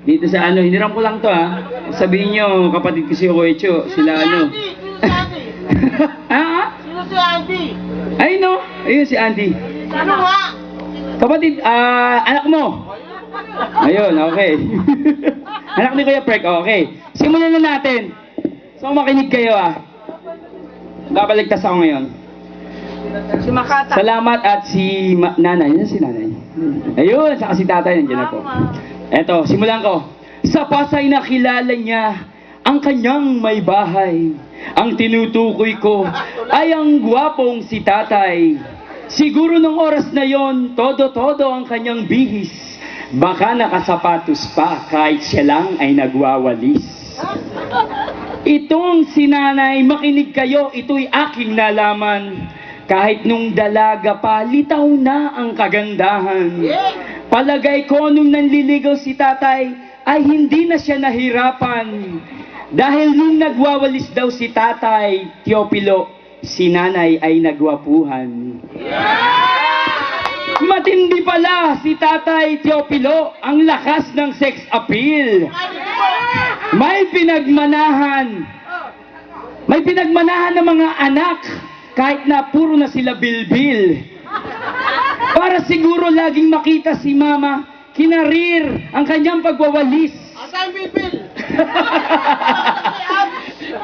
Dito sa ano, hiniram ko lang to ha. Sabihin nyo, kapatid ko si Koecho, sila ano. Sino si Andy? Ay no, ayun si Andy. Ano nga? Kapatid, anak mo. Ayun, okay. Anak ni Kuya Prek, okay. Simulan na natin. So makinig kayo Babaligtas ako ngayon. Si Makata. Salamat at si nanay. Yan si nanay. Ayun, saka si tatay nandiyan ako. Eto, simulan ko. Sa Pasay nakilala niya ang kanyang may bahay. Ang tinutukoy ko ay ang gwapong si tatay. Siguro nung oras na yon, todo-todo ang kanyang bihis. Baka nakasapatos pa kahit siya lang ay nagwawalis. Itong si nanay, makinig kayo, ito'y aking nalaman. Kahit nung dalaga pa, litaw na ang kagandahan. Palagay ko nung nanliligaw si tatay, ay hindi na siya nahirapan. Dahil nung nagwawalis daw si tatay, Teopilo, si nanay ay nagwapuhan. Matindi pala si tatay Teopilo, ang lakas ng sex appeal. May pinagmanahan ng mga anak, kahit na puro na sila bilbil. Para siguro laging makita si mama, kinarir ang kanyang pagwawalis. Asan Bilbil?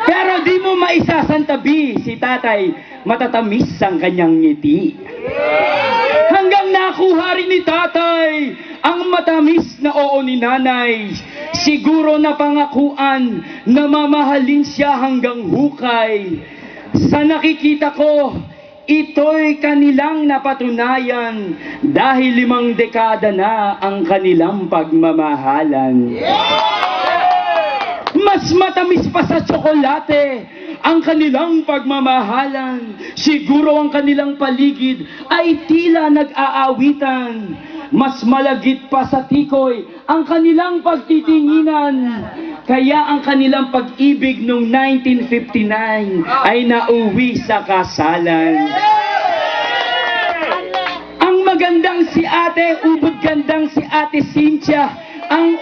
Pero di mo maisasantabi si tatay, matatamis ang kanyang ngiti. Hanggang nakuha rin ni tatay ang matamis na oo ni nanay. Siguro napangakuan na mamahalin siya hanggang hukay. Sa nakikita ko, ito'y kanilang napatunayan dahil 5 dekada na ang kanilang pagmamahalan. Mas matamis pa sa tsokolate ang kanilang pagmamahalan. Siguro ang kanilang paligid ay tila nag-aawitan. Mas malagit pa sa tikoy ang kanilang pagtitinginan. Kaya ang kanilang pag-ibig noong 1959 ay nauwi sa kasalan. Ang magandang si ate, ubod gandang si ate Cynthia, ang